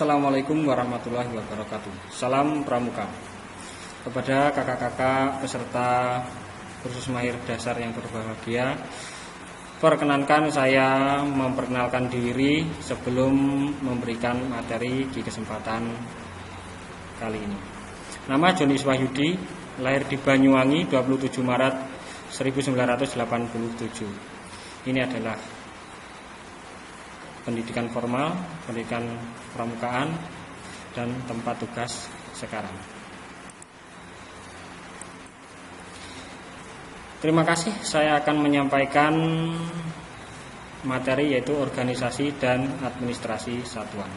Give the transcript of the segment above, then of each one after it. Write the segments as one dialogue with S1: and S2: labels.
S1: Assalamualaikum warahmatullahi wabarakatuh. Salam Pramuka. Kepada kakak-kakak peserta kursus mahir dasar yang berbahagia, perkenankan saya memperkenalkan diri sebelum memberikan materi di kesempatan kali ini. Nama Joni Wahyudi, lahir di Banyuwangi 27 Maret 1987. Ini adalah pendidikan formal, pendidikan pramukaan, dan tempat tugas sekarang. Terima kasih, saya akan menyampaikan materi yaitu organisasi dan administrasi satuan.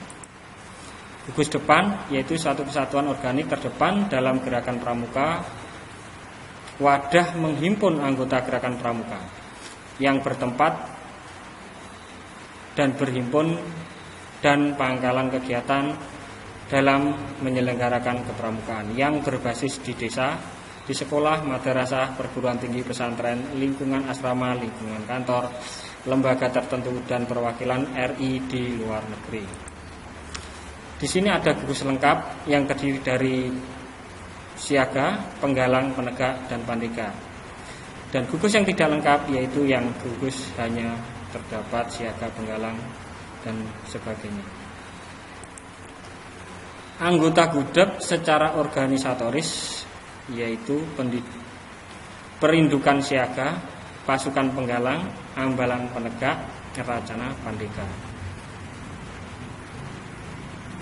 S1: Gugus depan yaitu suatu kesatuan organik terdepan dalam gerakan pramuka, wadah menghimpun anggota gerakan pramuka yang bertempat dan berhimpun dan pangkalan kegiatan dalam menyelenggarakan kepramukaan yang berbasis di desa, di sekolah, madrasah, perguruan tinggi, pesantren, lingkungan asrama, lingkungan kantor, lembaga tertentu, dan perwakilan RI di luar negeri. Di sini ada gugus lengkap yang terdiri dari siaga, penggalang, penegak, dan pandega. Dan gugus yang tidak lengkap yaitu yang gugus hanya terdapat siaga, penggalang, dan sebagainya. Anggota gudep secara organisatoris yaitu perindukan siaga, pasukan penggalang, ambalan penegak, racana, pandega.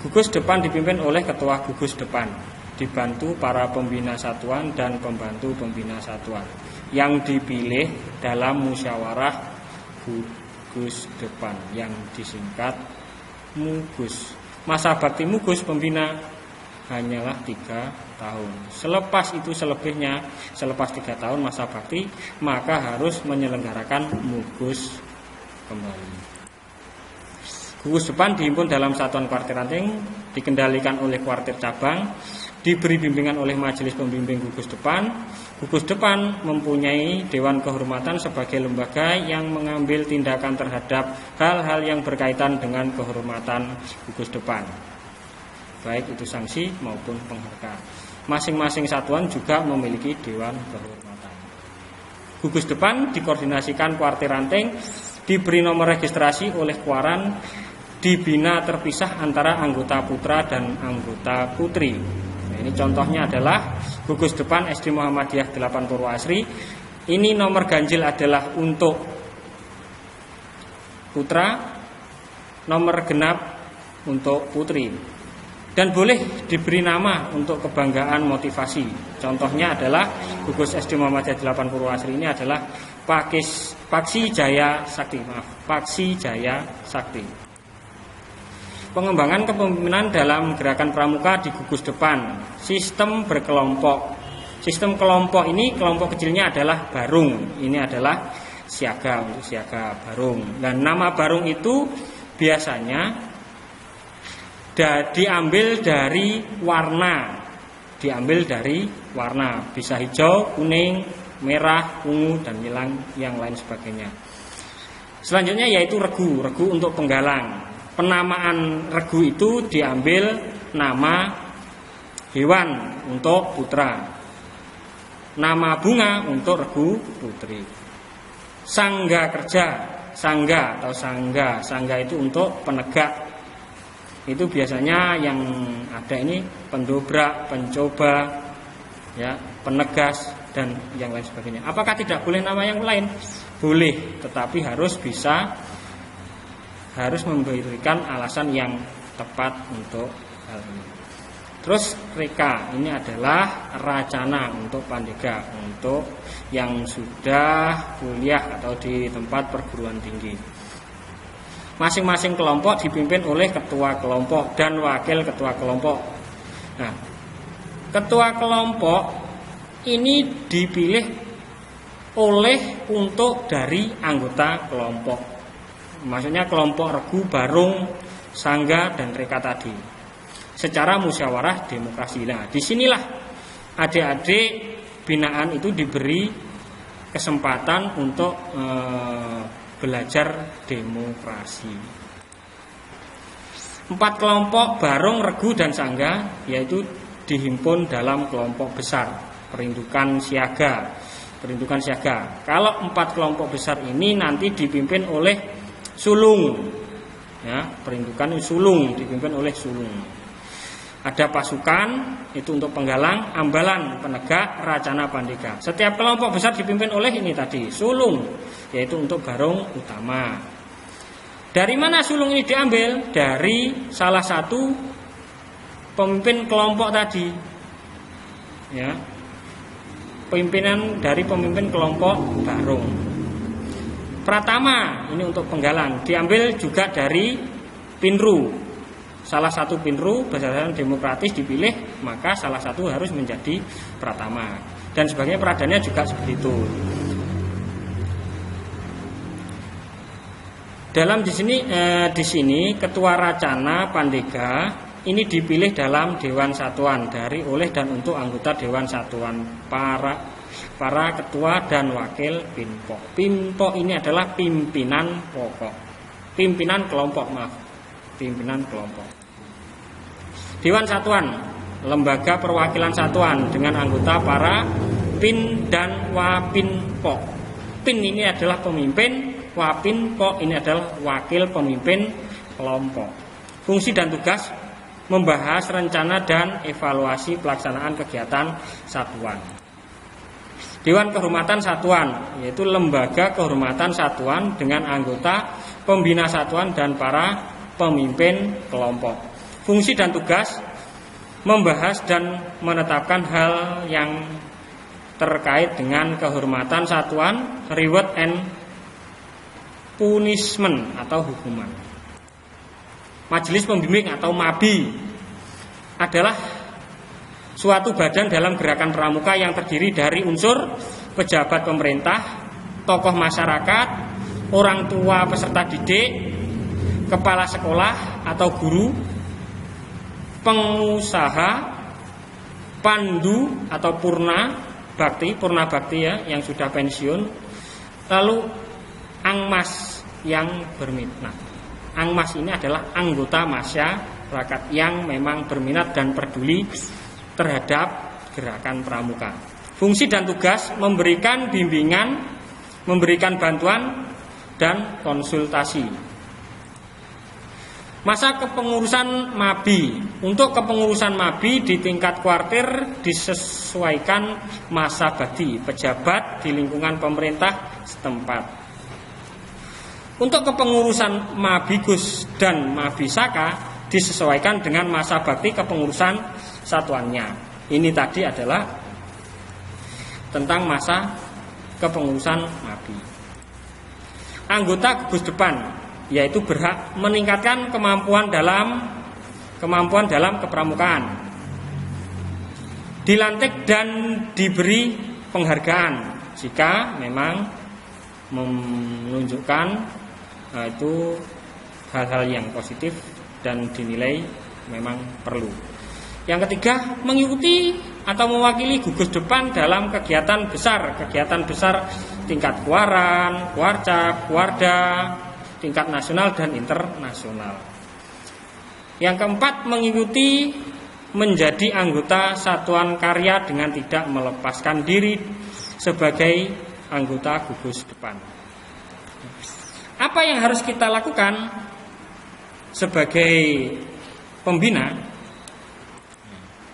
S1: Gugus depan dipimpin oleh ketua gugus depan, dibantu para pembina satuan dan pembantu pembina satuan yang dipilih dalam musyawarah gugus depan yang disingkat Mugus. Masa bakti Mugus pembina hanyalah 3 tahun. Selepas itu selebihnya, selepas 3 tahun masa bakti, maka harus menyelenggarakan Mugus kembali. Gugus depan dihimpun dalam satuan kuartir ranting, dikendalikan oleh kuartir cabang, diberi bimbingan oleh majelis pembimbing gugus depan. Gugus depan mempunyai dewan kehormatan sebagai lembaga yang mengambil tindakan terhadap hal-hal yang berkaitan dengan kehormatan gugus depan, baik itu sanksi maupun penghargaan. Masing-masing satuan juga memiliki dewan kehormatan. Gugus depan dikoordinasikan kuartir ranting, diberi nomor registrasi oleh kuaran, dibina terpisah antara anggota putra dan anggota putri. Ini contohnya adalah gugus depan SD Muhammadiyah 8 Purwoasri. Ini nomor ganjil adalah untuk putra, nomor genap untuk putri. Dan boleh diberi nama untuk kebanggaan motivasi. Contohnya adalah gugus SD Muhammadiyah 8 Purwoasri ini adalah Paksi Jaya Sakti. Pengembangan kepemimpinan dalam gerakan pramuka di gugus depan. Sistem berkelompok. Sistem kelompok ini, kelompok kecilnya adalah barung. Ini adalah siaga, untuk siaga barung. Dan nama barung itu biasanya diambil dari warna. Bisa hijau, kuning, merah, ungu, dan yang lain sebagainya. Selanjutnya yaitu regu. Regu untuk penggalang. Penamaan regu itu diambil nama hewan untuk putra, nama bunga untuk regu putri. Sangga kerja, sangga itu untuk penegak. Itu biasanya yang ada ini pendobrak, pencoba, ya, penegas, dan yang lain sebagainya. Apakah tidak boleh nama yang lain? Boleh, tetapi harus memberikan alasan yang tepat untuk hal ini. Terus reka, ini adalah racana untuk pandega, untuk yang sudah kuliah atau di tempat perguruan tinggi. Masing-masing kelompok dipimpin oleh ketua kelompok dan wakil ketua kelompok. Nah, ketua kelompok ini dipilih untuk dari anggota kelompok. Maksudnya kelompok regu, barung, sangga, dan reka tadi. Secara musyawarah demokrasi. Nah, disinilah adik-adik binaan itu diberi kesempatan untuk belajar demokrasi. 4 kelompok barong, regu, dan sangga, yaitu dihimpun dalam kelompok besar, perindukan siaga. Kalau 4 kelompok besar ini nanti dipimpin oleh sulung, ya, perindukan sulung dipimpin oleh sulung. Ada pasukan, itu untuk penggalang, ambalan, penegak, racana, pandega. Setiap kelompok besar dipimpin oleh ini tadi, sulung, yaitu untuk barong utama. Dari mana sulung ini diambil? Dari salah satu pemimpin kelompok tadi, ya, pimpinan dari pemimpin kelompok barong. Pratama ini untuk penggalang, diambil juga dari pinru. Salah satu pinru berdasarkan demokratis dipilih, maka salah satu harus menjadi pratama. Dan sebagainya, peradannya juga seperti itu. Dalam di sini ketua racana pandega ini dipilih dalam dewan satuan dari, oleh, dan untuk anggota dewan satuan para ketua dan wakil pimpok. Pimpok ini adalah pimpinan pokok, pimpinan kelompok. Dewan satuan, lembaga perwakilan satuan dengan anggota para pin dan wapinpok. Pin ini adalah pemimpin, wapinpok ini adalah wakil pemimpin kelompok. Fungsi dan tugas membahas rencana dan evaluasi pelaksanaan kegiatan satuan. Dewan Kehormatan Satuan, yaitu lembaga kehormatan satuan dengan anggota pembina satuan dan para pemimpin kelompok. Fungsi dan tugas membahas dan menetapkan hal yang terkait dengan kehormatan satuan, reward and punishment atau hukuman. Majelis Pembimbing atau MABI adalah suatu badan dalam gerakan pramuka yang terdiri dari unsur pejabat pemerintah, tokoh masyarakat, orang tua peserta didik, kepala sekolah atau guru, pengusaha, pandu atau purna bakti ya yang sudah pensiun, lalu angmas yang berminat. Angmas ini adalah anggota masyarakat yang memang berminat dan peduli terhadap gerakan pramuka. Fungsi dan tugas memberikan bimbingan, memberikan bantuan dan konsultasi. Masa kepengurusan MABI. Untuk kepengurusan MABI di tingkat kuartir disesuaikan masa bakti pejabat di lingkungan pemerintah setempat. Untuk kepengurusan MABIGUS dan MABISAKA disesuaikan dengan masa bakti kepengurusan satuannya. Ini tadi adalah tentang masa kepengurusan MABI. Anggota gugus depan, yaitu berhak meningkatkan kemampuan dalam kepramukaan, dilantik dan diberi penghargaan jika memang menunjukkan itu hal-hal yang positif dan dinilai memang perlu. Yang ketiga, mengikuti atau mewakili gugus depan dalam kegiatan besar tingkat kuaran, kuarcap, kuarda, tingkat nasional dan internasional. Yang keempat, mengikuti menjadi anggota satuan karya dengan tidak melepaskan diri sebagai anggota gugus depan. Apa yang harus kita lakukan sebagai pembina?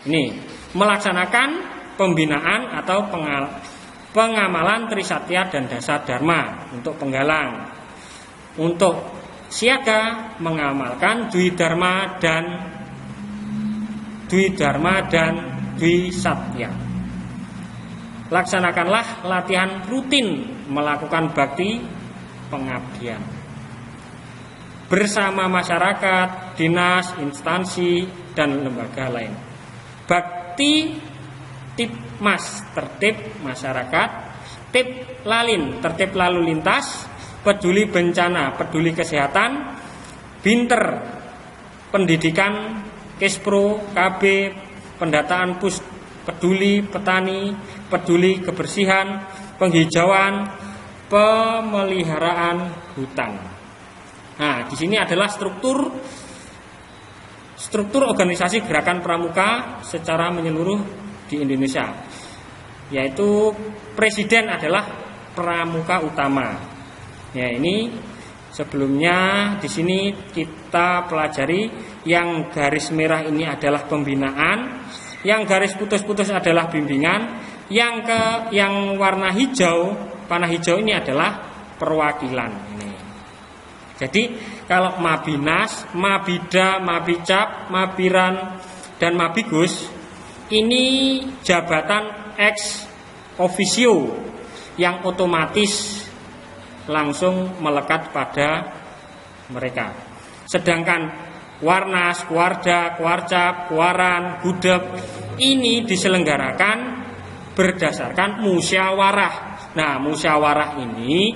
S1: Ini melaksanakan pembinaan atau pengamalan Trisatya dan Dasar Dharma untuk penggalang. Untuk siaga mengamalkan Dwi Dharma dan Dwi Satya. Laksanakanlah latihan rutin melakukan bakti pengabdian bersama masyarakat, dinas, instansi, dan lembaga lain. Bakti Tipmas, tertib masyarakat. Tip Lalin, tertib lalu lintas. Peduli bencana, peduli kesehatan. Binter, pendidikan. Kespro, KB, pendataan pus, peduli petani, peduli kebersihan, penghijauan, pemeliharaan hutan. Nah, di sini adalah struktur struktur organisasi gerakan pramuka secara menyeluruh di Indonesia, yaitu presiden adalah pramuka utama. Ya, ini sebelumnya di sini kita pelajari yang garis merah ini adalah pembinaan, yang garis putus-putus adalah bimbingan, yang warna hijau, panah hijau ini adalah perwakilan. Ini. Jadi kalau Mabinas, Mabida, Mabicap, Mabiran, dan Mabigus ini jabatan ex officio yang otomatis langsung melekat pada mereka. Sedangkan Warnas, Kuarda, Kuarcap, Kuaran, Gudeg ini diselenggarakan berdasarkan musyawarah. Nah, musyawarah ini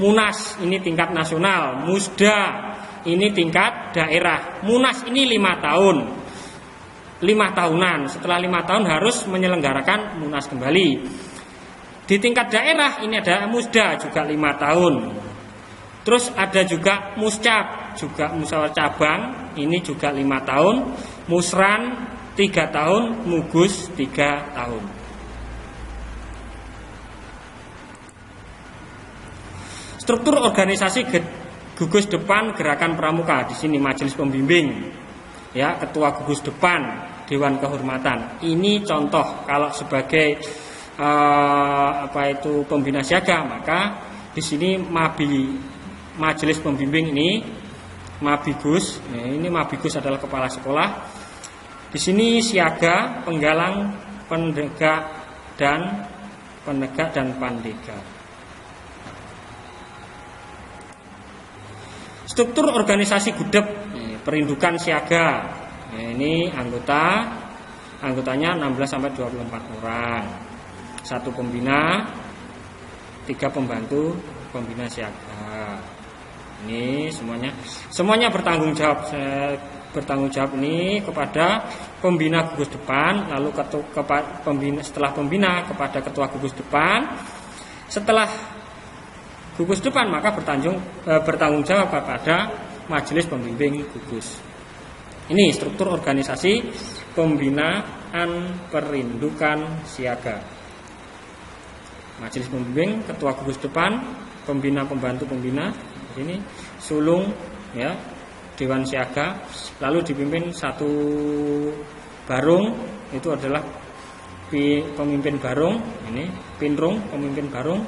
S1: Munas ini tingkat nasional, Musda ini tingkat daerah. Munas ini 5 tahun, 5 tahunan. Setelah 5 tahun harus menyelenggarakan Munas kembali. Di tingkat daerah ini ada Musda juga 5 tahun. Terus ada juga Muscap, juga musyawarah cabang, ini juga 5 tahun. Musran 3 tahun, Mugus 3 tahun. Struktur organisasi gugus depan gerakan pramuka di sini majelis pembimbing, ya, ketua gugus depan, dewan kehormatan. Ini contoh kalau sebagai pembina siaga, maka di sini majelis pembimbing ini Mabigus. Nah, ini Mabigus adalah kepala sekolah. Di sini siaga, penggalang, penegak dan pandega. Struktur organisasi gudeg, perindukan siaga. Ini anggotanya 16 sampai 24 orang. 1 pembina, 3 pembantu pembina siaga. Ini semuanya bertanggung jawab. Bertanggung jawab ini kepada pembina gugus depan, lalu setelah pembina kepada ketua gugus depan. Setelah gugus depan maka bertanggung jawab kepada majelis pembimbing gugus. Ini struktur organisasi pembinaan perindukan siaga. Majelis pembimbing, ketua gugus depan, pembina, pembantu pembina. Ini sulung, ya, dewan siaga. Lalu dipimpin 1 barung, itu adalah pemimpin barung. Ini pinrung, pemimpin barung.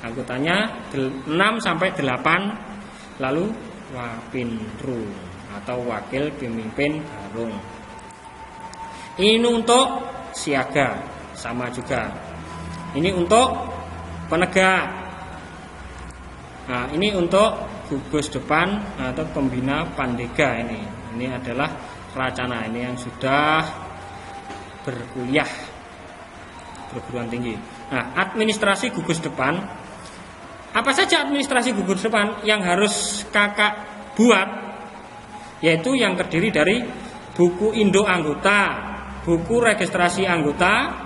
S1: Anggotanya 6 sampai 8. Lalu wapinru atau wakil pemimpin barung. Ini untuk siaga, sama juga. Ini untuk penegak. Nah, ini untuk gugus depan atau pembina pandega ini. Ini adalah Racana, ini yang sudah berkuliah perguruan tinggi. Nah, administrasi gugus depan. Apa saja administrasi gugus depan yang harus kakak buat? Yaitu yang terdiri dari buku induk anggota, buku registrasi anggota,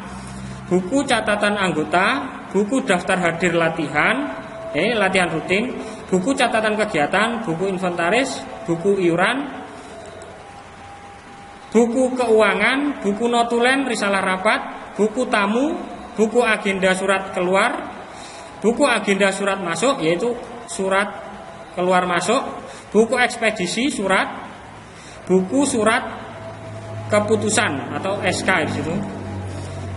S1: buku catatan anggota, buku daftar hadir latihan, latihan rutin, buku catatan kegiatan, buku inventaris, buku iuran, buku keuangan, buku notulen risalah rapat, buku tamu, buku agenda surat keluar, buku agenda surat masuk, yaitu surat keluar masuk, buku ekspedisi surat, buku surat keputusan atau SK di situ.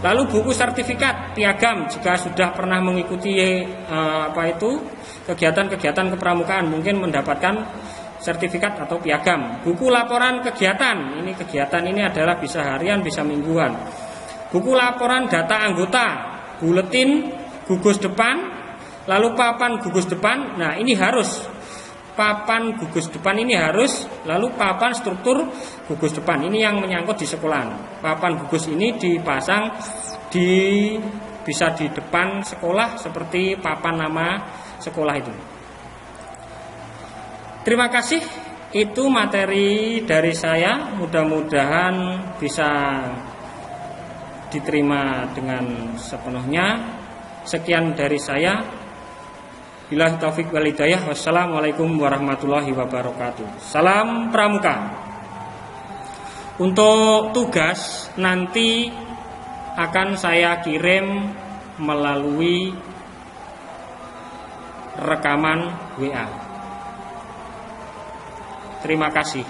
S1: Lalu buku sertifikat piagam jika sudah pernah mengikuti kegiatan-kegiatan kepramukaan, mungkin mendapatkan sertifikat atau piagam. Buku laporan kegiatan, ini kegiatan ini adalah bisa harian, bisa mingguan. Buku laporan data anggota, buletin gugus depan, lalu papan gugus depan. Nah, ini harus papan gugus depan ini harus, lalu papan struktur gugus depan ini yang menyangkut di sekolahan. Papan gugus ini dipasang bisa di depan sekolah seperti papan nama sekolah itu. Terima kasih, itu materi dari saya. Mudah-mudahan bisa diterima dengan sepenuhnya. Sekian dari saya. Billahi taufik wal hidayah. Wassalamualaikum warahmatullahi wabarakatuh. Salam Pramuka. Untuk tugas nanti akan saya kirim melalui rekaman WA. Terima kasih.